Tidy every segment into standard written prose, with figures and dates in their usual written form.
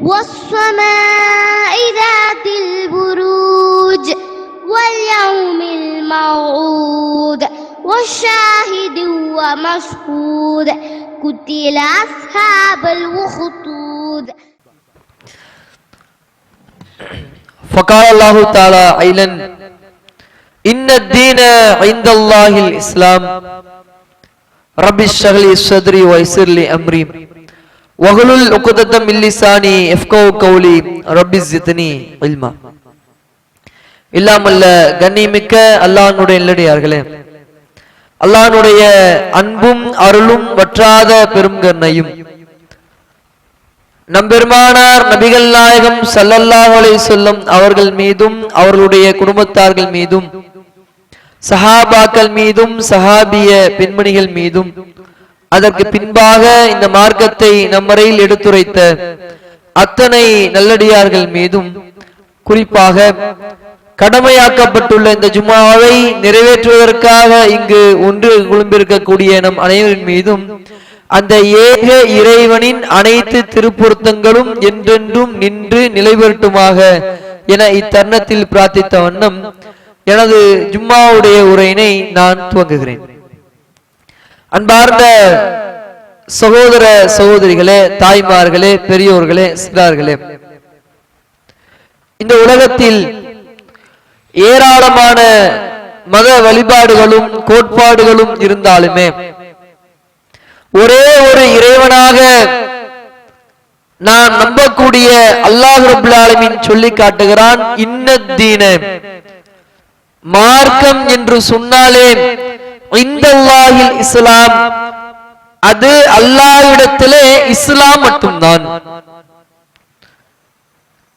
والسماء ذات البروج واليوم الموعود والشاهد ومشهود قتل أصحاب الأخدود. فقال الله تعالى عيلا إن الدين عند الله الإسلام رب اشرح لي صدري ويسر لي أمري وحلل عقدة من لساني يفقهوا قولي رب زدني علما. இல்லாமல்ல கண்ணியமிக்க அல்லாஹ்வுடைய நல்லடியார்களே, அல்லாஹ்வுடைய அன்பும் அருளும் வற்றாத பெரும் கருணையும் நம்பெருமானார் நபிகள் நாயகம் ஸல்லல்லாஹு அலைஹி வஸல்லம் அவர்கள் மீதும் அவர்களுடைய குடும்பத்தார்கள் மீதும் சஹாபாக்கள் மீதும் சஹாபிய பெண்மணிகள் மீதும் அதற்கு பின்பாக இந்த மார்க்கத்தை நம்மறையில் எடுத்துரைத்த அத்தனை நல்லடியார்கள் மீதும் குறிப்பாக கடமையாக்கப்பட்டுள்ள இந்த ஜும்மாவை நிறைவேற்றுவதற்காக இங்கு ஒன்று குழும்பிருக்கக்கூடிய நம் அனைவரின் மீதும் அந்த ஏக இறைவனின் அனைத்து திருப்பொருத்தங்களும் என்றென்றும் நின்று நிலைபெறட்டுமாக என இத்தருணத்தில் பிரார்த்தித்த வண்ணம் எனது ஜும்மாவுடைய உரையினை நான் துவங்குகிறேன். அன்பார்ந்த சகோதர சகோதரிகளே, தாய்மார்களே, பெரியோர்களே, சிறார்களே, இந்த உலகத்தில் ஏராளமான மத வழிபாடுகளும் கோட்பாடுகளும் இருந்தாலுமே ஒரே ஒரு இறைவனாக நான் நம்பக்கூடிய அல்லாஹ் ரப்பல் ஆலமீன் சொல்லி காட்டுகிறான், இன்னத்தீன மார்க்கம் என்று சொன்னாலே இந்தல்லாஹில் இஸ்லாம், அது அல்லாஹ்விடத்திலே இஸ்லாம் மட்டும்தான்.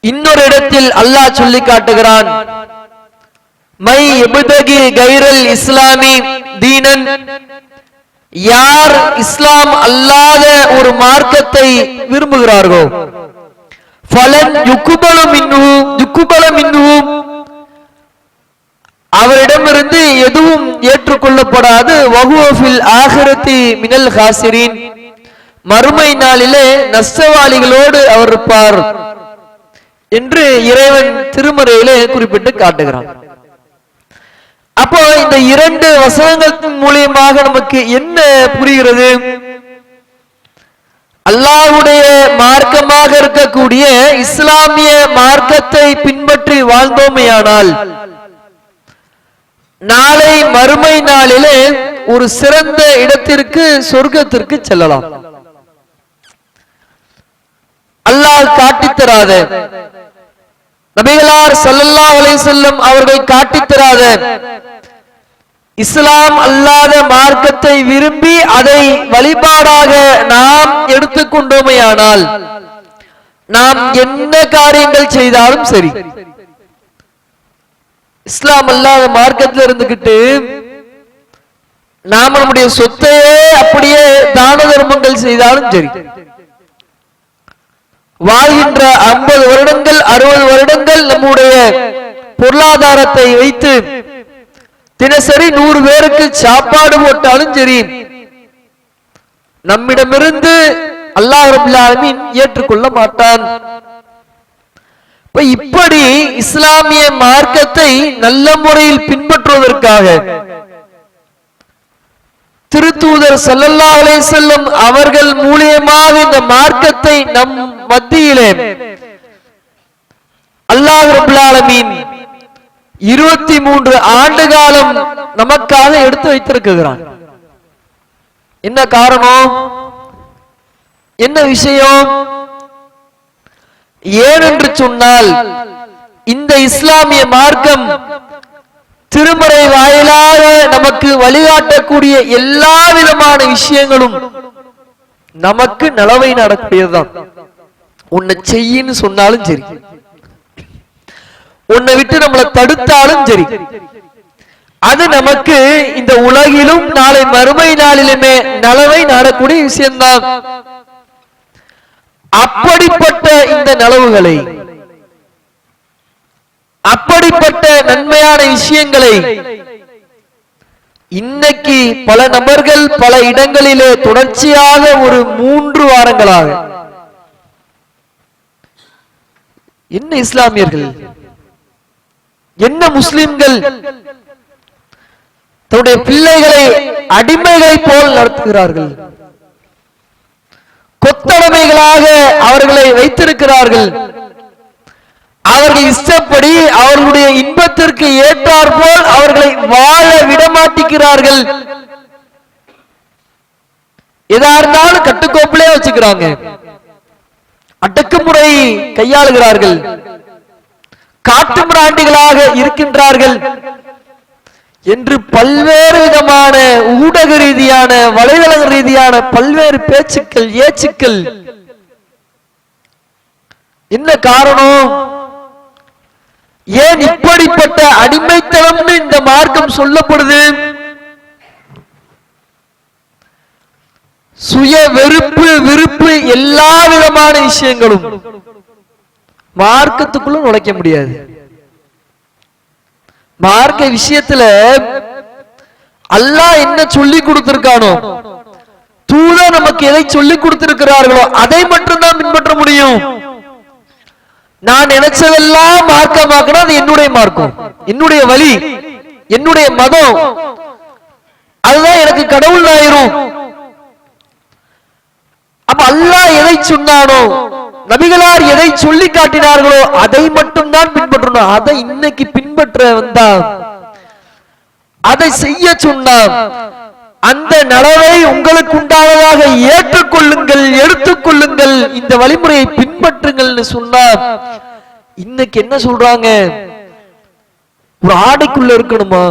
இன்னொரு இடத்தில் அல்லாஹ் சொல்லி காட்டுகிறான், மை யப்தகி கைரல் இஸ்லாமி தீனன், யார் இஸ்லாம் அல்லாத ஒரு மார்க்கத்தை விரும்புகிறார்களோ ஃபலன் யுக்பலு மின்ஹு, அவரிடமிருந்து எதுவும் ஏற்றுக்கொள்ளப்படாது. வஹுவ ஃபில் ஆகிரத்தி மினல் ஹாசிரீன், மறுமை நாளிலே நஷ்டவாளிகளோடு அவர் இருப்பார் என்று இறைவன் திருமறையிலே குறிப்பிட்டு காட்டுகிறான். அப்போ இந்த இரண்டு வசனங்களின் மூலியமாக நமக்கு என்ன புரிகிறது? அல்லாஹ்வுடைய மார்க்கமாக இருக்கக்கூடிய இஸ்லாமிய மார்க்கத்தை பின்பற்றி வாழ்ந்தோமையானால் நாளை மறுமை நாளிலே ஒரு சிறந்த இடத்திற்கு, சொர்க்கத்திற்கு செல்லலாம். அல்லாஹ் காட்டித்தராத, நபிகளார் ஸல்லல்லாஹு அலைஹி வஸல்லம் அவர்கள் காட்டித்தராத இஸ்லாம் அல்லாத மார்க்கத்தை விரும்பி அதை வழிபாடாக நாம் எடுத்துக்கொண்டோமையானால் நாம் என்ன காரியங்கள் செய்தாலும் சரி, இஸ்லாம் அல்லாத மார்க்கத்தில் இருந்துகிட்டு நாம் நம்முடைய சொத்தையே அப்படியே தான தர்மங்கள் செய்தாலும் சரி, வாழ்கின்ற 50 வருடங்கள் 60 வருடங்கள் நம்முடைய பொருளாதாரத்தை வைத்து தினசரி 100 பேருக்கு சாப்பாடு போட்டாலும் சரி, நம்மிடமிருந்து அல்லாஹ் ரப்பல் ஆலமீன் ஏற்றுக்கொள்ள மாட்டான். இப்படி இஸ்லாமிய மார்க்கத்தை நல்ல முறையில் பின்பற்றுவதற்காக திருத்தூதர் ஸல்லல்லாஹு அலைஹி வஸல்லம் அவர்கள் மூலமாக இந்த மார்க்கத்தை நம் மத்தியிலே அல்லாஹ் ரப்பல் ஆலமீன் 23 ஆண்டு காலம் நமக்காக எடுத்து வைத்திருக்கிறான். என்ன காரணம்? என்ன விஷயம்? ஏனென்று சொன்னால் இந்த இஸ்லாமிய மார்க்கம் திருமறை வாயிலாக நமக்கு வழிகாட்டக்கூடிய எல்லா விதமான விஷயங்களும் நமக்கு நலவை நடக்கூடியதுதான். உன்னை செய்யின்னு சொன்னாலும் சரி, உன்னை விட்டு நம்மளை தடுத்தாலும் சரி, அது நமக்கு இந்த உலகிலும் நாளை மறுமை நாளிலுமே நலவை நாடக்கூடிய விஷயம்தான். அப்படிப்பட்ட இந்த நலவுகளை, அப்படிப்பட்ட நன்மையான விஷயங்களை இன்னைக்கு பல நபர்கள் பல இடங்களிலே தொடர்ச்சியாக ஒரு 3 வாரங்களாக என்ன இஸ்லாமியர்கள், என்ன முஸ்லிம்கள் தன்னுடைய பிள்ளைகளை அடிமைகளை போல் நடத்துகிறார்கள், கொத்தடிமைகளாக அவர்களை வைத்திருக்கிறார்கள். அவர்கள் இஷ்டப்படி அவர்களுடைய இன்பத்திற்கு ஏற்றார் போல் அவர்களை வாழ விடமாட்டிக்கிறார்கள். எதா இருந்தாலும் கட்டுக்கோப்பிலே வச்சுக்கிறாங்க, அடக்குமுறை கையாளுகிறார்கள், காட்டு மிராண்டிகளாக இருக்கின்றார்கள் என்று பல்வேறு விதமான ஊடக ரீதியான வலைதள ரீதியான பல்வேறு பேச்சுக்கள் ஏச்சுக்கள். என்ன காரணம்? ஏன் இப்படிப்பட்ட அடிமைத்தனம்னு இந்த மார்க்கம் சொல்லப்படுது? சுய வெறுப்பு விருப்பு எல்லா விதமான விஷயங்களும் மார்க்கத்துக்குள்ள நுழைக்க முடியாது. மார்க்க விஷயத்துல அல்லாஹ் என்ன சொல்லி கொடுத்திருக்கானோ, தூதர் நமக்கு எதை சொல்லி கொடுத்திருக்கிறார்களோ அதை மட்டும்தான் பின்பற்ற முடியும். நான் நினைச்சதெல்லாம் மார்க்கமாக்கணும், அது என்னுடைய மார்க்கம், என்னுடைய வழி, என்னுடைய மதம், அதுதான் எனக்கு கடவுள் ஆயிரும். அப்ப அல்லாஹ் எதை சொன்னானோ, நபிகளார் எதை சொல்லி காட்டினார்களோ அதை மட்டும்தான் பின்பற்றணும். அதை இன்னைக்கு பின்பற்ற வந்தா, அதை செய்ய சொன்னான், அந்த நலவை உங்களுக்கு உண்டானதாக ஏற்றுக்கொள்ளுங்கள், எடுத்துக்கொள்ளுங்கள், இந்த வழிமுறையை பின்பற்றுங்கள் சொன்னார். இன்னைக்கு என்ன சொல்றாங்க? ஒரு ஆடைக்குள்ள இருக்கணுமா,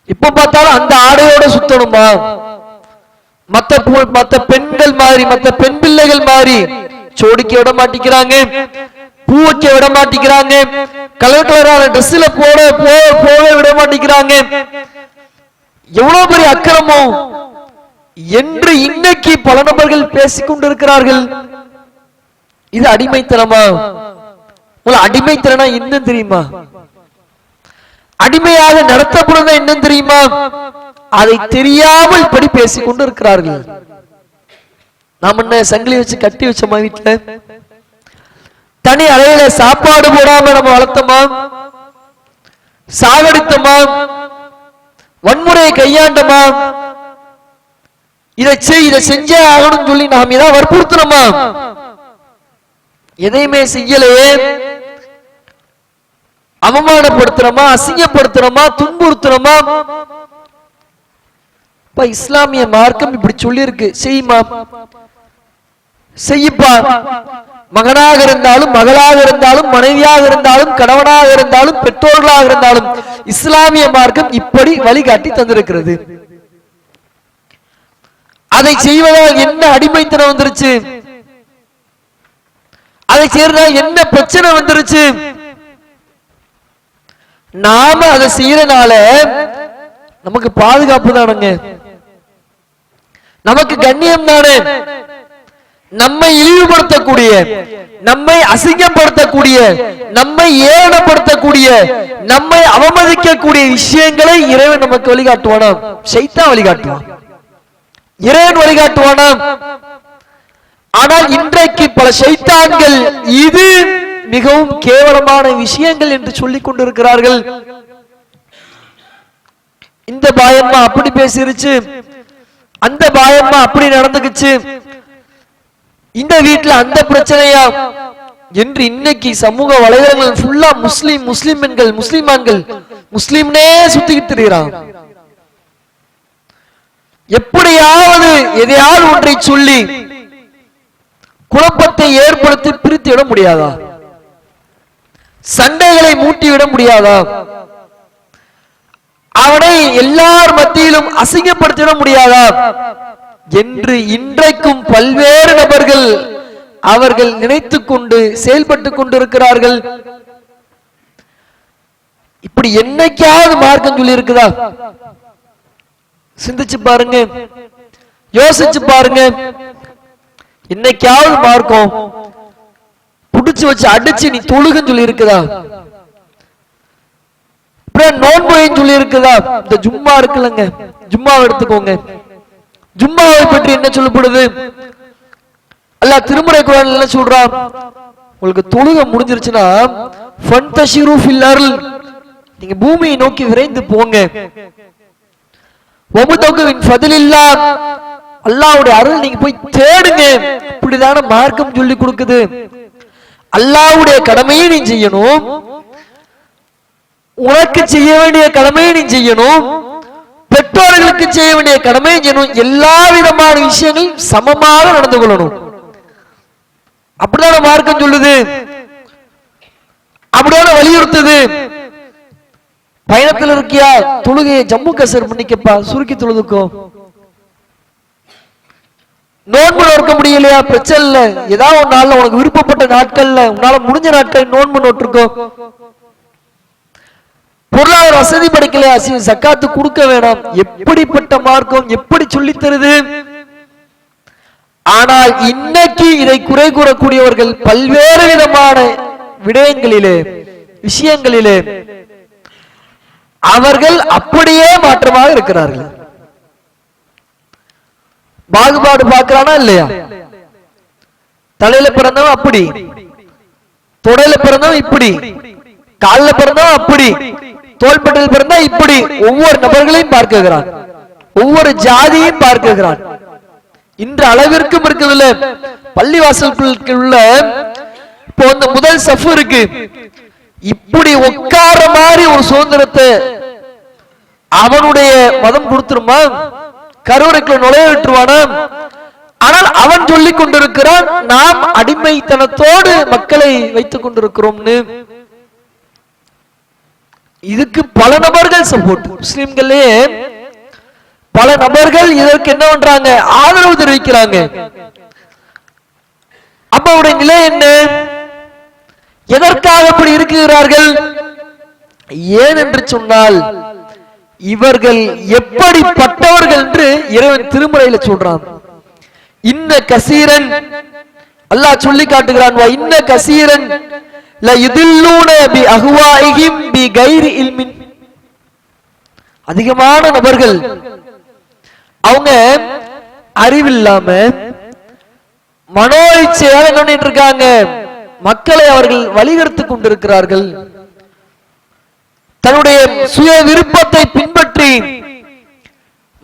இப்ப பார்த்தாலும் அந்த ஆடையோட சுத்தணுமா, மத்த பெண்கள் மாதிரி மத்த பெண் பிள்ளைகள் மாதிரி சோடிக்க விட மாட்டிக்கிறாங்க, பூ வைக்க விட மாட்டிக்கிறாங்க, கலர் கலரான ட்ரெஸ்ல போக விட மாட்டிக்கிறாங்க. எவ்வளவு பெரிய அக்கிரமம் என்று இன்னைக்கு பல நபர்கள் பேசிக் கொண்டிருக்கிறார்கள். இது அடிமைத்தனமா? அடிமைத்தனா என்ன தெரியுமா? அடிமையாக நடத்தப்படுவது என்ன தெரியுமா? அதை தெரியாமல் இப்படி பேசிக் கொண்டு இருக்கிறார்கள். நாம் என்ன சங்கிலி வச்சு கட்டி வச்சோமா? வீட்டுல தனி அறையில சாப்பாடு போடாம நம்ம வளர்த்தோமா? சாகடித்தோமா? வன்முறையை கையாண்டமா? இதை செஞ்சே ஆகணும்னு சொல்லி நாம் ஏதாவது வற்புறுத்தணுமா? எதையுமே செய்யலையே. அவமானப்படுத்துறோமா, அசிங்கப்படுத்துறோமா, துன்புறுத்துறோமா? இஸ்லாமிய மார்க்கம் இப்படி சொல்லி இருக்கு, செய்யுமா, செய்யப்பா. மகனாக இருந்தாலும், மகளாக இருந்தாலும், மனைவியாக இருந்தாலும், கணவனாக இருந்தாலும், பெற்றோர்களாக இருந்தாலும் இஸ்லாமிய மார்க்கம் இப்படி வழிகாட்டி தந்திருக்கிறது. அதை செய்வதால் என்ன அடிமைத்தனம் வந்துருச்சு? அதை செய்யறதால் என்ன பிரச்சனை வந்துருச்சு? நாம அதை செய்யறனால நமக்கு பாதுகாப்பு தானுங்க, நமக்கு கண்ணியம் தானே. நம்மை இழிவுபடுத்தக்கூடிய, நம்மை அசிங்கப்படுத்தக்கூடிய, நம்மை ஏளனப்படுத்தக்கூடிய, நம்மை அவமதிக்கக்கூடிய விஷயங்களை இறைவன் நமக்கு வழிகாட்டுவானா? ஷைத்தான் வழிகாட்டுவான், இறைவன் வழிகாட்டுவானா? ஆனால் இன்றைக்கு பல ஷைத்தான்கள் இது மிகவும் கேவலமான விஷயங்கள் என்று சொல்லிக் கொண்டிருக்கிறார்கள். இந்த பாயம்மா அப்படி பேசிருச்சு, அந்த பாயம்மா அப்படி நடந்துக்குச்சு, இந்த வீட்டுல அந்த பிரச்சனையா என்று இன்னைக்கு சமூக வலைதளங்கள் ஃபுல்லா முஸ்லிம் பெண்கள், முஸ்லிமான்கள், முஸ்லிம்னே சுத்திக்கிட்டு இருக்கிறான். எப்படியாவது எதையாவது ஒன்றை சொல்லி குழப்பத்தை ஏற்படுத்தி பிரித்துவிட முடியாதா? சண்டைகளை மூட்டிவிட முடியாதா? அவனை எல்லார் மத்தியிலும் அசிங்கப்படுத்திட முடியாதா என்று இன்றைக்கும் பல்வேறு நபர்கள் அவர்கள் நினைத்துக் கொண்டு செயல்பட்டுக் கொண்டிருக்கிறார்கள். இப்படி என்னைக்காவது மார்க்கம் சொல்லி இருக்குதா? சிந்திச்சு பாருங்க, யோசிச்சு பாருங்க. இன்னைக்காவது மார்க்கம் புடிச்சு வச்சு அடிச்சு நீ தொழுகுன்னு சொல்லி இருக்குதா? நோன்புன்னு சொல்லி இருக்குதா? இந்த ஜும்மா இருக்குல்லங்க, ஜும்மாவை எடுத்துக்கோங்க. ஜும்மாவை பற்றி என்ன சொல்லப்படுது? அல்லாஹ் திருமறை குர்ஆன்ல என்ன சொல்றான்? உங்களுக்கு தொழுக முடிஞ்சிருச்சுன்னா ஃபன்தஷிரு ஃபில் அர்ல், நீங்க பூமியை நோக்கி விரைந்து போங்க. வமுதகு மின் ஃபத்லில்லாஹ், அல்லாஹ்வுடைய அருள் நீங்க போய் தேடுங்க. இப்படிதான மார்க்கம் சொல்லி கொடுக்குது. அல்லாஹ்வுடைய கடமையை நீ செய்யணும், உனக்கு செய்ய வேண்டிய கடமையை நீ செய்யணும், பெற்றோர்களுக்கு செய்ய வேண்டிய கடமையை செய்யணும். எல்லா விதமான விஷயங்களும் சமமாக நடந்து கொள்ளணும். அப்படிதான மார்க்கம் சொல்லுது, அப்படிதான வலியுறுத்துது. பயணத்தில் இருக்கியா, தொழுகையை ஜம்மு கசர் பண்ணிக்கப்பா, சுருக்கி தொழுதுக்கோ. நோன்பு நோக்க முடியலையா, பிரச்சனை இல்ல, ஏதாவது ஒரு நாள்ல உனக்கு விருப்பப்பட்ட நாட்கள்ல உன்னால முடிஞ்ச நாட்கள் நோன்பு நோட்டிருக்கோ. பொருளாதார வசதி படைக்கலையா, சக்காத்து கொடுக்க வேணாம். எப்படிப்பட்ட மார்க்கம், எப்படி சொல்லி தருது. ஆனால் இன்னைக்கு இதை குறை கூறக்கூடியவர்கள் பல்வேறு விதமான விடயங்களிலே விஷயங்களிலே அவர்கள் அப்படியே மாற்றமாக இருக்கிறார்கள். பாகுபாடு பார்க்கிறானா இல்லையா? தலையில பிறந்தவன் அப்படி, தொடையில பிறந்தவன் இப்படி, காலில் பிறந்தவன் அப்படி, தோள்பட்டில் பிறந்தா இப்படி. ஒவ்வொரு நபர்களையும் பார்க்கிறான், ஒவ்வொரு ஜாதியையும் பார்க்கிறான். இன்று அளவிற்கும் இருக்குதுல்ல, பள்ளிவாசலுக்கு உள்ள இப்போ அந்த முதல் சஃப் இருக்கு, இப்படி உட்கார மாதிரி ஒரு சுதந்திரத்தை அவனுடைய மதம் கொடுத்துருமா? கருவறைக்குள்ள நுழைய விட்டுருவானா? ஆனால் அவன் சொல்லிக் கொண்டிருக்கிறான், நாம் அடிமைத்தனத்தோடு மக்களை வைத்துக் கொண்டிருக்கிறோம்னு. இதுக்கு பல நபர்கள் சப்போர்ட், முஸ்லிம்களே பல நபர்கள் இதற்கு என்ன பண்றாங்க, ஆதரவு தெரிவிக்கிறாங்க. அப்ப அவருடைய நிலை என்ன? எதற்காக அப்படி இருக்கிறார்கள்? ஏன் என்று சொன்னால் இவர்கள் எப்படிப்பட்டவர்கள் என்று இறைவன் திருமறையில சொல்றான். இன்ன கசீரன், அல்லாஹ் சொல்லி காட்டுகிறான், இன்ன கசீரன் ல யுதில்லூன பி அஹ்வாஇஹிம் பி கைரி இல்மின். அதிகமான நபர்கள் அவங்க அறிவில்லாம மனோ இச்சையாக என்ன பண்ணிட்டு இருக்காங்க, மக்களை அவர்கள் வழிகெடுத்துக் கொண்டிருக்கிறார்கள். தன்னுடைய சுய விருப்பத்தை பின்பற்றி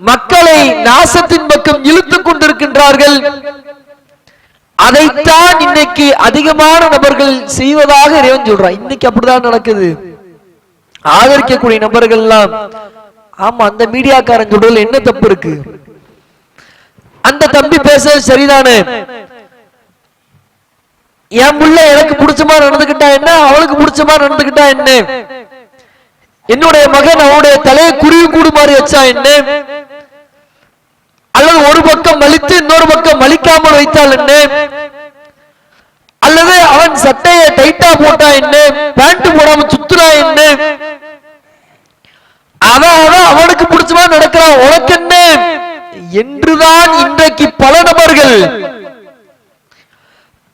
மக்களை நாசத்தின் பக்கம் இழுத்துக் கொண்டிருக்கின்றார்கள். அதைத்தான் இன்னைக்கு அதிகமான நபர்கள் செய்வதாக இறைவன் சொல்றான். இன்னைக்கு அப்படிதான் நடக்குது. ஆதரிக்கக்கூடிய நபர்கள் எல்லாம், ஆமா அந்த மீடியாக்காரன் சொல்றதுல என்ன தப்பு இருக்கு, அந்த தம்பி பேசுறது சரிதானே, என் புள்ள எனக்கு பிடிச்சமா நடந்துகிட்டா என்ன, அவளுக்கு பிடிச்சமா நடந்துகிட்டா என்ன, என்னுடைய மகன் அவனுடைய தலையை குருவி கூடு மாதிரி வச்சா என்ன, அல்லது ஒரு பக்கம் மலித்து இன்னொரு பக்கம் மலிக்காமல் வைத்தால் என்ன, அல்லது அவன் சட்டையை டைட்டா போட்டா என்ன, பேண்ட் போடாம சுத்துறா என்ன, அவனுக்கு பிடிச்சமா நடக்கிறான், உனக்கு என்ன என்றுதான் இன்றைக்கு பல நபர்கள்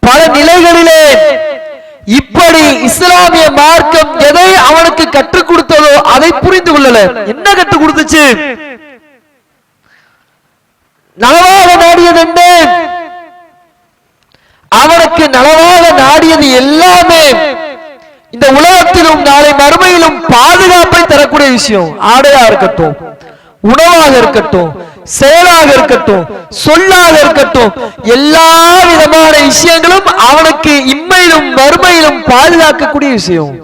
பல நிலைகளிலே இப்படி இஸ்லாமிய மார்க்கம் எதை அவனுக்கு கற்றுக் கொடுத்ததோ அதை புரிந்து கொள்ளல. என்ன கற்றுக் கொடுத்துச்சு? நலவாக நாடியது என்ன? அவனுக்கு நலவாக நாடியது எல்லாமே இந்த உலகத்திலும் நாளை மறுமையிலும் பாதுகாப்பை தரக்கூடிய விஷயம். ஆடையா இருக்கட்டும், உணவாக இருக்கட்டும், செயலாக இருக்கட்டும், சொல்லாக இருக்கட்டும், எல்லா விதமான விஷயங்களும் அவனுக்கு இம்மையிலும் மறுமையிலும் பாதுகாக்கக்கூடிய விஷயம்.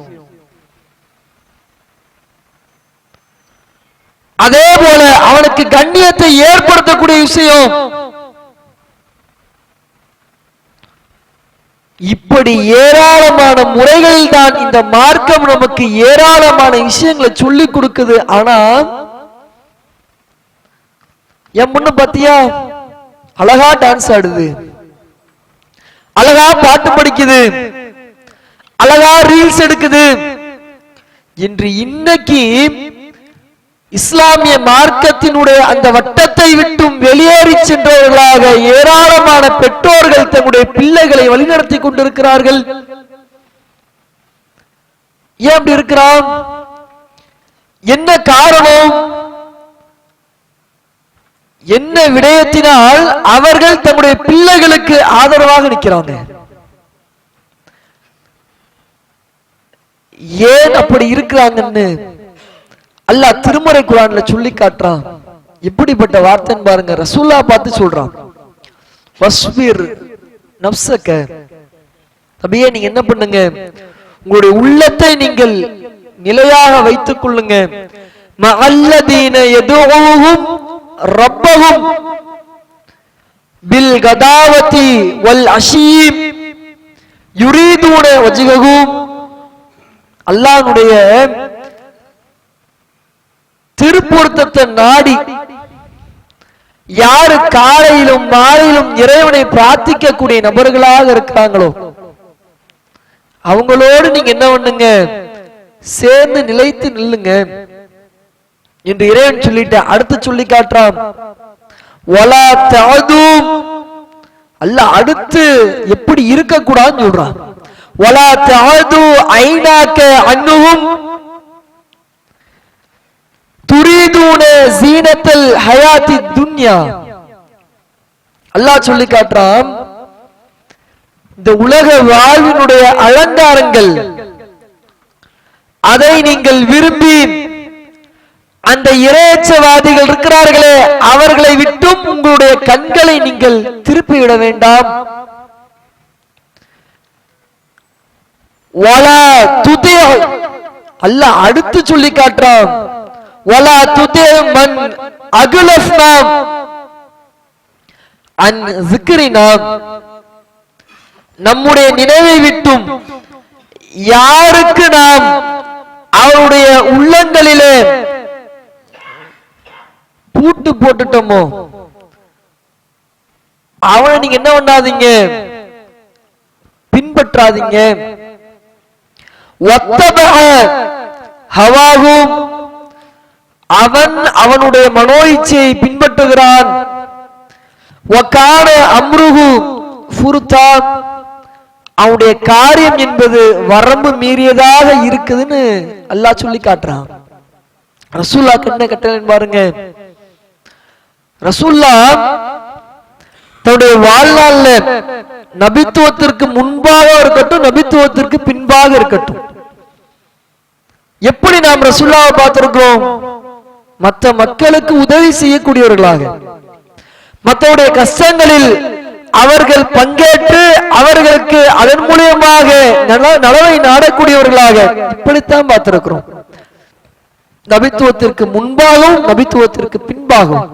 அதே போல அவனுக்கு கண்ணியத்தை ஏற்படுத்தக்கூடிய விஷயம். இப்படி ஏராளமான முறைகளில் தான் இந்த மார்க்கம் நமக்கு ஏராளமான விஷயங்களை சொல்லிக் கொடுக்குது. ஆனா என் முன்ன பாத்தியா, அழகா டான்ஸ் ஆடுது, அழகா பாட்டு படிக்குது, அழகா ரீல்ஸ் எடுக்குது என்று இன்னைக்கு இஸ்லாமிய மார்க்கத்தினுடைய அந்த வட்டத்தை விட்டும் வெளியேறி சென்றவர்களாக ஏராளமான பெற்றோர்கள் தங்களுடைய பிள்ளைகளை வழிநடத்தி கொண்டிருக்கிறார்கள். ஏன் அப்படி இருக்கிறான்? என்ன காரணம்? என்ன விடயத்தினால் அவர்கள் தங்களுடைய பிள்ளைகளுக்கு ஆதரவாக நிற்கிறாங்க? ஏன் அப்படி இருக்கிறாங்கன்னு அல்லாஹ் திருமறை குர்ஆன்ல சொல்லி காட்டுறான். எப்படிப்பட்ட வார்த்தைன்னு பாருங்க. ரசூல்லா பார்த்து சொல்றான், வஸ்பிர் நஃப்ஸக, நபியே நீங்க என்ன பண்ணுங்க, உங்களுடைய உள்ளத்தை நீங்கள் நிலையாக வைத்துக் கொள்ளுங்க. மஅல்லதீன யதுஊஹும் ரப்பஹும் பில் கதாவதி வல் அஷீம் யுரீதுன வஜ்ஹஹு, அல்லாஹ்வுடைய திருப்பொருத்தத்தை நாடி யாரு காலையிலும் மாலையிலும் இறைவனை பிரார்த்திக்க கூடிய நபர்களாக இருக்கிறாங்களோ அவங்களோடு நீங்க என்ன பண்ணுங்க, சேர்ந்து நிலைத்து நில்லுங்க என்று இறைவன் சொல்லிட்டு அடுத்து சொல்லி காட்டுறான். வலா தஅது, அல்லாஹ் அடுத்து எப்படி இருக்க கூடாதுன்னு சொல்றான். வலா தஅது ஐனாக அன்னுஹும் துரீதுன ஜீனத்தல் ஹயாத்தி துன்யா. அல்லாஹ் சொல்லி காட்டுறான், இந்த உலக வாழ்வினுடைய அலங்காரங்கள் அதை நீங்கள் விரும்பி அந்த இறையச்சவாதிகள் இருக்கிறார்களே அவர்களை விட்டும் உங்களுடைய கண்களை நீங்கள் திருப்பிவிட வேண்டாம். வலா துதி, அல்லாஹ் அடுத்து சொல்லி காட்டுறான், வலா துதி மன் அகுலஃப்னா அன் ஸிக்ரினா, நம்முடைய நினைவை விட்டும் யாருக்கு நாம் அவருடைய உள்ளங்களிலே பூட்டு போட்டுட்டோமோ அவனை நீங்க என்ன பண்ணாதீங்க, பின்பற்றாதீங்க. வத்தபஅ ஹவாஹு, அவன் அவனுடைய மனோ இச்சையை பின்பற்றுகிறான். வகான அம்ருஹு ஃபுர்தா, அவனுடைய காரியம் என்பது வரம்பு மீறியதாக இருக்குதுன்னு அல்லாஹ் சொல்லி காட்டுறான். ரசூலுல்லாஹ் என்ன கட்டளை பாருங்க. ரசூலுல்லாஹ் தன்னுடைய வாழ்நாள்ல நபித்துவத்திற்கு முன்பாக இருக்கட்டும் நபித்துவத்திற்கு பின்பாக இருக்கட்டும் எப்படி நாம் ரசூலுல்லாஹ்வை பார்த்திருக்கிறோம், மற்ற மக்களுக்கு உதவி செய்யக்கூடியவர்களாக, மற்றவருடைய கஷ்டங்களில் அவர்கள் பங்கேற்று அவர்களுக்கு அதன் மூலியமாக நலவை நாடக்கூடியவர்களாக இப்படித்தான் பார்த்திருக்கிறோம். நபித்துவத்திற்கு முன்பாகவும் நபித்துவத்திற்கு பின்பாகவும்.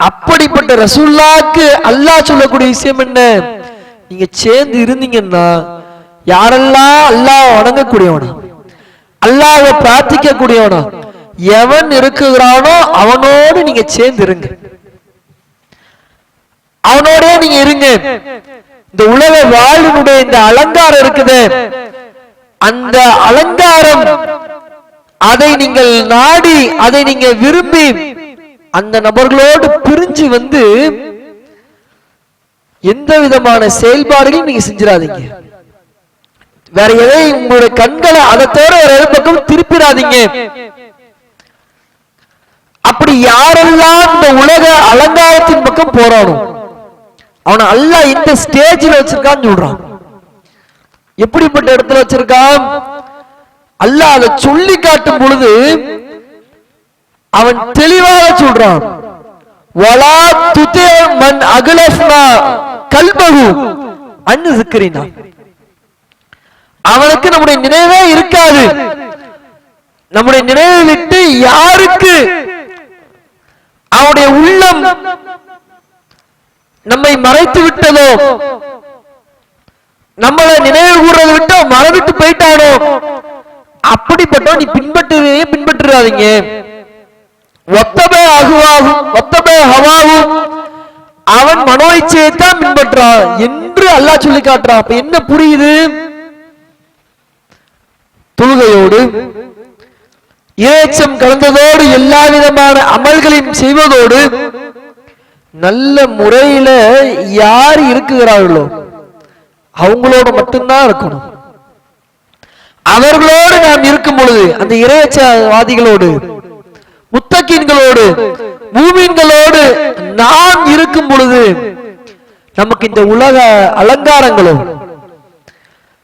அப்படிப்பட்ட ரசூலுல்லாஹ்க்கு அல்லாஹ் சொல்லக்கூடிய விஷயம் என்ன, நீங்க சேர்ந்து இருந்தீங்கன்னா யாரெல்லாம் அல்லாஹ் வணங்கக்கூடியவனா அல்லாஹ்வை பிரார்த்திக்க கூடியவனா எவன் இருக்குகிறானோ அவனோடு நீங்க சேர்ந்து இருங்க, அவனோட நீங்க இருங்க. இந்த உலக வாழ்வினுடைய இந்த அலங்காரம் இருக்குது, அந்த அலங்காரம் அதை நீங்கள் நாடி அதை நீங்க விரும்பி அந்த நபர்களோடு பிரிஞ்சு வந்து எந்த விதமான செயல்பாடுகளையும் நீங்க செஞ்சிடாதீங்க. வேற எதை உங்களுடைய கண்களை அதை தவிர வேற எது பக்கம் திருப்பிடாதீங்க. அப்படி யாரெல்லாம் இந்த உலக அலங்காரத்தின் பக்கம் போறானோ அவனை அல்லாஹ் இந்த ஸ்டேஜில் வச்சிருக்கான்னு சொல்றான். எப்படிப்பட்ட இடத்துல வச்சிருக்கான், அல்லாஹ் அதை சொல்லி காட்டும் பொழுது அவன் தெளிவாக சொல்றான், வலா துதி மன் அகலஃப்னா கல்பஹு அன் ஸிக்ரினா, அவனுக்கு நம்முடைய நினைவே இருக்காது. நம்முடைய நினைவை விட்டு யாருக்கு அவனுடைய உள்ளம் நம்மை மறைத்து விட்டதோ, நம்மளை நினைவு கூறதை விட்டு மறந்துட்டு போயிட்டானோ அப்படிப்பட்ட நீ பின்பற்றுறாதீங்க. ஒத்தபே அகுவாகும் ஒத்தபே ஹவாவும், அவன் மனோ இச்சையைத்தான் பின்பற்றான் என்று அல்லாஹ் சொல்லி காட்டுறான். அப்ப என்ன புரியுது, தொழுகையோடு இறைச்சம் கலந்ததோடு எல்லா விதமான அமல்களையும் செய்வதோடு நல்ல முறையில யார் இருக்குகிறார்களோ அவங்களோட மட்டும்தான் இருக்கணும். அவர்களோடு நாம் இருக்கும் பொழுது அந்த இறையச்சவாதிகளோடு முத்தகீன்களோடு மூமின்களோடு நாம் இருக்கும் பொழுது நமக்கு இந்த உலக அலங்காரங்களோ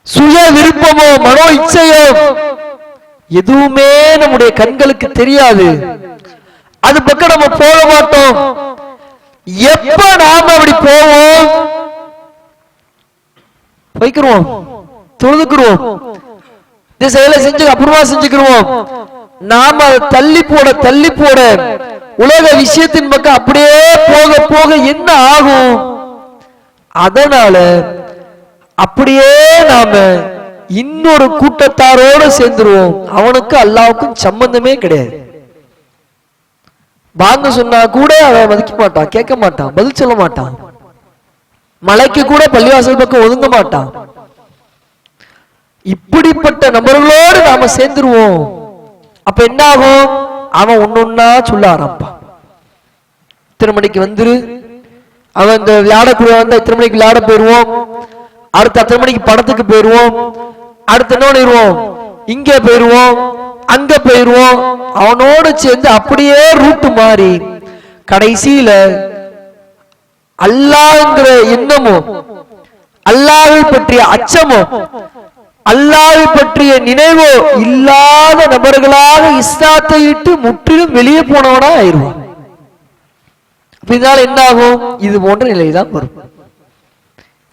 சுய விருப்பமோ மனோ இச்சையோ எதுவுமே நம்முடைய கண்களுக்கு தெரியாது. அது பக்கம் நம்ம போக மாட்டோம். எப்ப நாம அப்படி போவோம், வைக்கிறோம், தொழுதுக்குருவோம், இந்த செயலை செஞ்சு அப்புறமா செஞ்சுக்கிறோம். நாம அதை தள்ளி போட உலக விஷயத்தின் பக்கம் அப்படியே போக போக என்ன ஆகும்? அதனால அப்படியே நாம இன்னொரு கூட்டத்தாரோடு சேர்ந்துருவோம். அவனுக்கு அல்லாவுக்கும் சம்பந்தமே கிடையாது. வாங்க சொன்னா கூட அவன் மதிக்க மாட்டான், கேட்க மாட்டான், பதில் சொல்ல மாட்டான். மலைக்கு கூட பள்ளிவாசல் பக்கம் ஒதுங்க மாட்டான். இப்படிப்பட்ட நபர்களோடு நாம சேர்ந்துருவோம். அப்ப என்ன ஆகும்? அவன் ஒன்னொன்னா சொல்ல ஆரம்பிப்பான். இத்தனை மணிக்கு வந்துரு, அவன் இந்த விளையாடக்கூடிய வந்தா இத்தனை மணிக்கு விளையாட போயிருவோம், அடுத்த அத்தனை மணிக்கு படத்துக்கு போயிருவோம், அடுத்த என்ன இங்க போயிருவோம், அங்க போயிருவோம். அவனோடு சேர்ந்து அப்படியே ரூட்டு மாறி கடைசியில அல்லாஹ்ங்கிற எண்ணமோ அல்லாஹ்வை பற்றிய அச்சமோ அல்லாஹ்வை பற்றிய நினைவோ இல்லாத நபர்களாக இஸ்லாத்தை விட்டு முற்றிலும் வெளியே போனவனா ஆயிடுவான். இதனால என்ன ஆகும்? இது போன்ற நிலைதான் வரும்.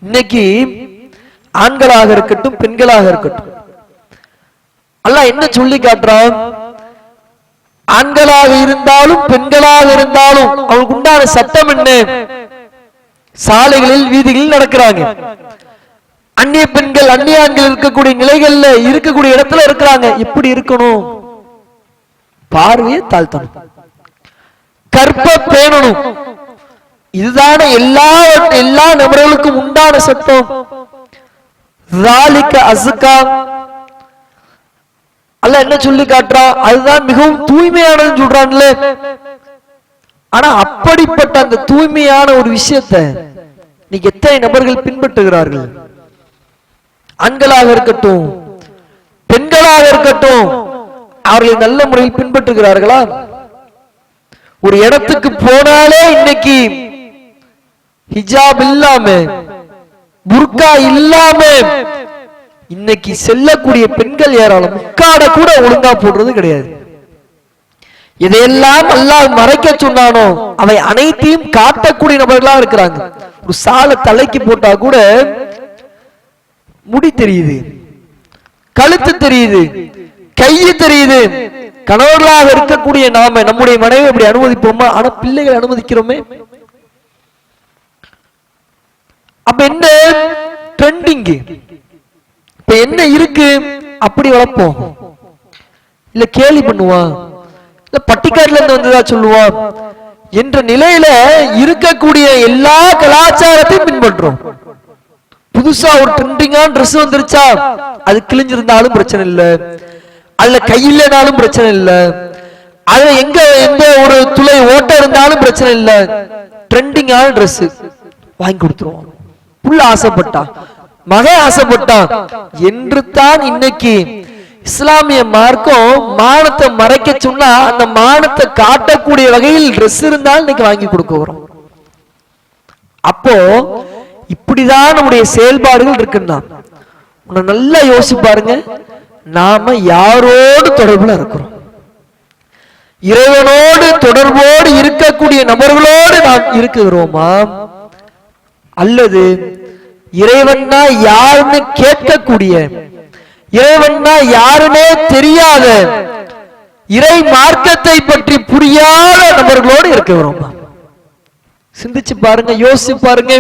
இன்னைக்கு ஆண்களாக இருக்கட்டும் பெண்களாக இருக்கட்டும், அல்லாஹ் என்ன சொல்லி காட்டுறான்? ஆண்களாக இருந்தாலும் பெண்களாக இருந்தாலும் அவங்களுக்கு உண்டான சட்டம் என்ன? சாலைகளில் வீதிகளில் நடக்கிறாங்க. அந்நிய பெண்கள் அந்நிய ஆண்கள் இருக்கக்கூடிய நிலைகள்ல இருக்கக்கூடிய இடத்துல இருக்கிறாங்க. எப்படி இருக்கணும்? பார்வையை தாழ்த்தணும், கற்ப பேணணும். இதுதான எல்லா நபர்களுக்கும் உண்டான சட்டம். அல்லாஹ் என்ன சொல்லி காட்டுறா? அதுதான் மிகவும் தூய்மையானதுன்னு சொல்றான்ல. ஆனா அப்படிப்பட்ட அந்த தூய்மையான ஒரு விஷயத்தை நீங்க எத்தனை நபர்கள் பின்பற்றுகிறார்கள்? ஆண்களாக இருக்கட்டும் பெண்களாக இருக்கட்டும், அவர்களை நல்ல முறையில் பின்பற்றுகிறார்களா? ஒரு இடத்துக்கு போனாலே இன்னைக்கு ஹிஜாப் இல்லாம புர்கா இல்லாம இன்னைக்கு செல்லக்கூடிய பெண்கள் ஏராளம். முக்காட கூட ஒழுங்கா போடுறது கிடையாது. எதையெல்லாம் அல்லாஹ் மறைக்க சொன்னானோ அவை அனைத்தையும் காட்டக்கூடிய நபர்களா இருக்கிறாங்க. ஒரு சாலை தலைக்கு போட்டா கூட முடி தெரியுது, கழுத்து தெரியுது, கையை தெரியுது. கணவர்களாக இருக்கக்கூடிய நாம நம்முடைய மனைவி அப்படி அனுமதிப்போமா? ஆனா பிள்ளைகள் அனுமதிக்கிறோமே. அப்ப என்ன ட்ரெண்டிங்? இப்ப என்ன இருக்கு? அப்படி வளர்ப்போம், இல்ல கேலி பண்ணுவான், இல்ல பட்டிக்காட்டுல இருந்து வந்ததா சொல்லுவான் என்ற நிலையில இருக்கக்கூடிய எல்லா கலாச்சாரத்தையும் பின்பற்றோம். புதுசா ஒரு ட்ரெண்டிங்கான ட்ரெஸ் வந்துருச்சா, அது கிழிஞ்சிருந்தாலும் பிரச்சனை இல்ல, அதுல கையிலனாலும் பிரச்சனை இல்ல, அதுல எந்த ஒரு துளை ஓட்ட இருந்தாலும் பிரச்சனை இல்ல, ட்ரெண்டிங்கான ட்ரெஸ் வாங்கி கொடுத்துருவோம். புள்ள ஆசைப்பட்டான், மகன் ஆசைப்பட்டான் என்று தான் இன்னைக்கு இஸ்லாமிய மார்க்கம் மானத்தை மறைக்க சொன்னா அந்த மானத்தை காட்டக்கூடிய வகையில் ட்ரெஸ் இருந்தாலும் இன்னைக்கு வாங்கி கொடுக்க வரும். அப்போ இப்படிதான் நம்முடைய செயல்பாடுகள் இருக்குன்னா உன்னை நல்லா யோசிச்சு பாருங்க. நாம யாரோடு தொடர்புல இருக்கிறோம்? இறைவனோடு தொடர்போடு இருக்கக்கூடிய நபர்களோடு நாம் இருக்கிறோமா, அல்லது இறைவன்னா யாருன்னு கேட்கக்கூடிய, இறைவன்னா யாருன்னே தெரியாத, இறை மார்க்கத்தை பற்றி புரியாத நபர்களோடு இருக்கிறோமா? சிந்திச்சு பாருங்க, யோசிச்சு பாருங்க.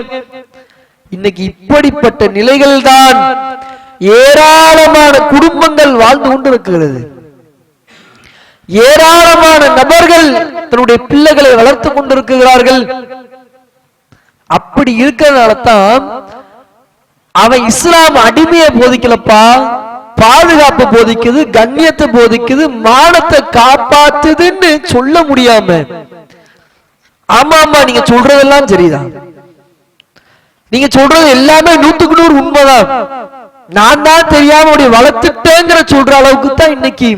இன்னைக்கு இப்படிப்பட்ட நிலைகள் தான் ஏராளமான குடும்பங்கள் வாழ்ந்து கொண்டிருக்கிறது. ஏராளமான நபர்கள் தன்னுடைய பிள்ளைகளை வளர்த்து கொண்டிருக்கிறார்கள். அப்படி இருக்கிறதுனால தான் அவன் இஸ்லாம் அடிமையை போதிக்கலப்பா, பாதுகாப்பு போதிக்குது, கண்ணியத்தை போதிக்குது, மானத்தை காப்பாத்துதுன்னு சொல்ல முடியாம, ஆமா ஆமா நீங்க சொல்றதெல்லாம் சரிதான், நீங்க சொல்றது எல்லாமே 100க்கு 100 உண்மைதான், நான் தான் தெரியாம வளர்த்துட்டேங்கிற சொல்ற அளவுக்கு தான் இன்னைக்கு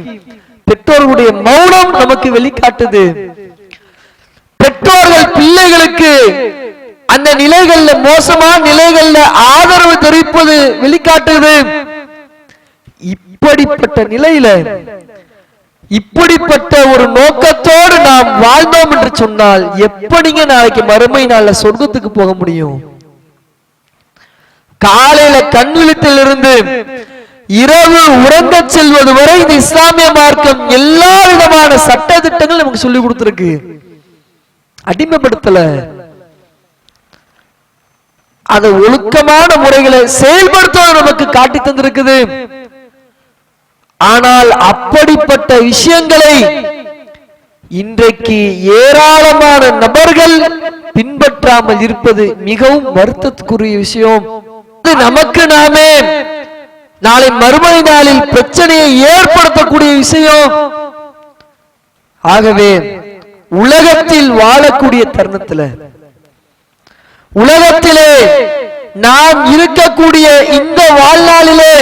பெற்றோர்களுடைய மௌனம் நமக்கு வெளிக்காட்டுது. பெற்றோர்கள் பிள்ளைகளுக்கு அந்த நிலைகள்ல, மோசமான நிலைகள்ல ஆதரவு தெரிவிப்பது வெளிக்காட்டுது. இப்படிப்பட்ட நிலையில இப்படிப்பட்ட ஒரு நோக்கத்தோடு நாம் வாழ்ந்தோம் என்று சொன்னால் எப்படிங்க நாளைக்கு மறுமை நாள்ல சொர்க்கத்துக்கு போக முடியும்? காலையில கண் விழித்திலிருந்து இரவு உறங்க செல்வது வரை இந்த இஸ்லாமிய மார்க்கம் எல்லா விதமான சட்ட திட்டங்கள் நமக்கு சொல்லி கொடுத்திருக்கு. அடிமைப்படுத்தல, அதை ஒழுக்கமான முறைகளை செயல்படுத்த நமக்கு காட்டி தந்திருக்குது. ஆனால் அப்படிப்பட்ட விஷயங்களை இன்றைக்கு ஏராளமான நபர்கள் பின்பற்றாமல் இருப்பது மிகவும் வருத்தத்துக்குரிய விஷயம். நமக்கு நாமே நாளை மறுமை நாளில் பிரச்சனையை ஏற்படுத்தக்கூடிய விஷயம். ஆகவே உலகத்தில் வாழக்கூடிய தருணத்தில், உலகத்திலே நாம் இருக்கக்கூடிய இந்த வாழ்நாளிலே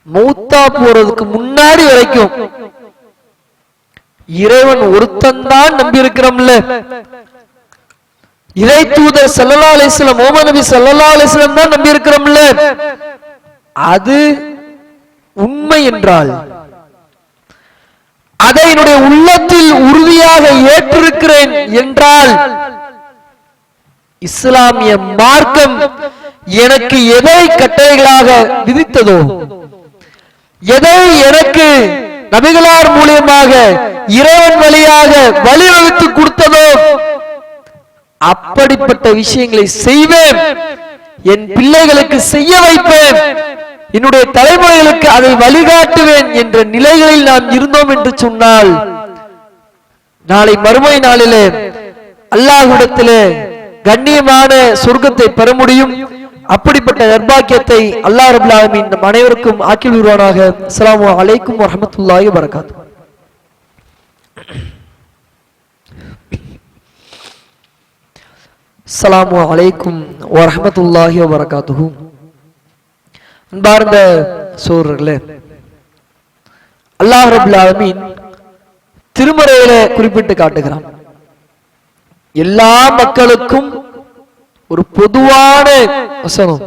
மூத்தா போறதுக்கு முன்னாடி வரைக்கும் இறைவன் ஒருத்தந்தான் நம்பி இருக்கிறோம்ல. இறை தூதர் ஸல்லல்லாஹு அலைஹி வஸல்லம், முஹம்மது நபி ஸல்லல்லாஹு அலைஹி வஸல்லம் தான் நம்பி இருக்கிறோம்ல. அது உண்மை என்றால் அதை என்னுடைய உள்ளத்தில் உறுதியாக ஏற்றிருக்கிறேன் என்றால் இஸ்லாமிய மார்க்கம் எனக்கு எதை கட்டளைகளாக விதித்ததோ, எதை எனக்கு நபிகளார் மூலமாக இறைவன் வழியாக வழிவகுத்து கொடுத்ததோ அப்படிப்பட்ட விஷயங்களை செய்வேன். என் பிள்ளைகளுக்கு செய்ய வைப்பேன், என்னுடைய தலைமுறைகளுக்கு அதை வழிகாட்டுவேன் என்ற நிலைகளில் நாம் இருந்தோம் என்று சொன்னால் நாளை மறுமை நாளிலே அல்லாஹ்விடத்திலே கண்ணியமான சொர்க்கத்தை பெற முடியும். அப்படிப்பட்ட நிர்பாக்கியத்தை அல்லாஹ் ரப்பல் ஆலமீன் நம் அனைவருக்கும் ஆக்கி விடுவானாக. அஸ்ஸலாமு அலைக்கும் வரஹ்மத்துல்லாஹி வபரகாத்துஹு. அஸ்ஸலாமு அலைக்கும் வரஹ்மத்துல்லாஹி வபரகாத்துஹு. அன்பார்ந்த சகோதரர்களே, அல்லாஹ் ரப்பல் ஆலமீன் திருமறையில குறிப்பிட்டு காட்டுகிறான், எல்லா மக்களுக்கும் ஒரு பொதுவான வசனம்.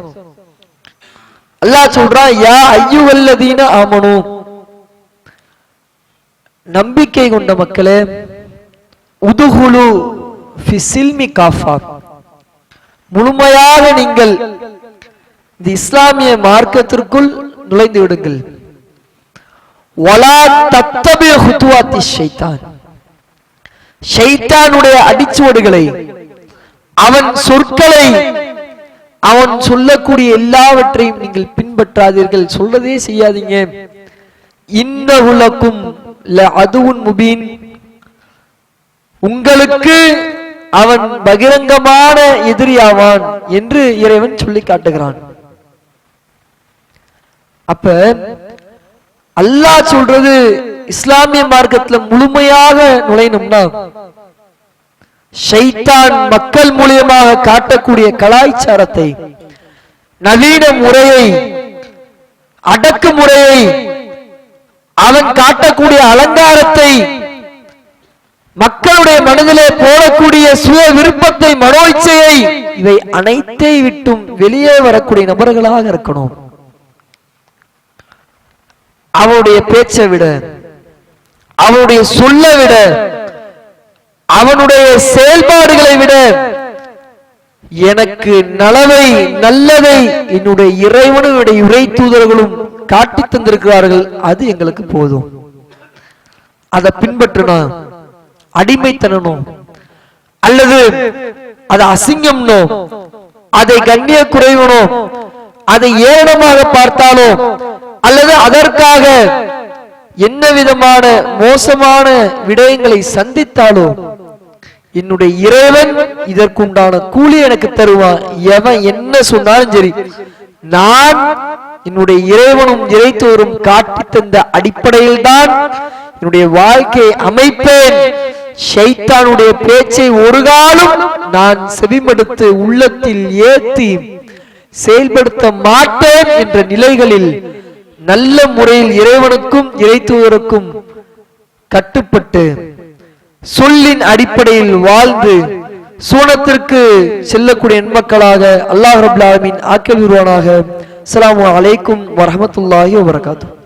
அல்லாஹ் சொல்றான், யா அய்யுஹல்லதீன ஆமனூ, நம்பிக்கை கொண்ட மக்களே, உதுகுலு ஃபி சில்மி காஃபா, முழுமையாக நீங்கள் இந்த இஸ்லாமிய மார்க்கத்திற்குள் நுழைந்து விடுங்கள். வலா தத்தபி ஹுதுவாத்தி ஷைத்தான், ஷைத்தானுடைய அடிச்சுவடுகளை, அவன் சொற்களை, அவன் சொல்லக்கூடிய எல்லாவற்றையும் நீங்கள் பின்பற்றாதீர்கள், சொல்லதே செய்யாதீங்க. இன்னஹு லக்கும் லஅதுவுன் முபீன், உங்களுக்கு அவன் பகிரங்கமான எதிரியாவான் என்று இறைவன் சொல்லி காட்டுகிறான். அப்ப அல்லாஹ் சொல்றது இஸ்லாமிய மார்க்கத்துல முழுமையாக நுழையணும்னா ஷைத்தான் மக்கள் மூலியமாக காட்டக்கூடிய கலாச்சாரத்தை, நவீன முறையை, அடக்குமுறையை, அவன் காட்டக்கூடிய அலங்காரத்தை, மக்களுடைய மனதிலே போடக்கூடிய சுய விருப்பத்தை, மனோ இச்சையை, இவை அனைத்தை விட்டும் வெளியே வரக்கூடிய நபர்களாக இருக்கணும். அவனுடைய பேச்சை விட, அவனுடைய சொல்ல விட, அவனுடைய செயல்பாடுகளை விட எனக்கு நலவை, நல்லதை என்னுடைய இறைவனுடைய இறை தூதர்களும் காட்டி தந்திருக்கிறார்கள், அது எங்களுக்கு போதும். அதை பின்பற்றணும். அடிமைத்தனனும் அல்லது அது அசிங்கம்னோ, அதை கண்ணிய குறைவனோ, அதை ஏளனமாக பார்த்தாலோ, அல்லது அதற்காக என்ன விதமான மோசமான விடயங்களை சந்தித்தாலோ என்னுடைய இறைவன் இதற்குண்டான கூலி எனக்கு தருவான். எவன் என்ன சொன்னாலும் சரி, நான் என்னுடைய இறைவனும் இறைத்தோரும் காட்டி தந்த அடிப்படையில் தான் என்னுடைய வாழ்க்கையை அமைப்பேன். ஷைத்தானுடைய பேச்சை ஒரு காலம் நான் செவிமடுத்து உள்ளத்தில் ஏத்தி செயல்படுத்த மாட்டேன் என்ற நிலைகளில் நல்ல முறையில் இறைவனுக்கும் இறைத்தூதருக்கும் கட்டுப்பட்டு சொல்லின் அடிப்படையில் வாழ்ந்து சூனத்திற்கு செல்லக்கூடிய நன்மக்களாக அல்லாஹ் ரப்பல் ஆலமீன் ஆக்கி விடுவானாக. அஸ்ஸலாமு அலைக்கும் வரஹ்மத்துல்லாஹி வபரகாத்துஹு.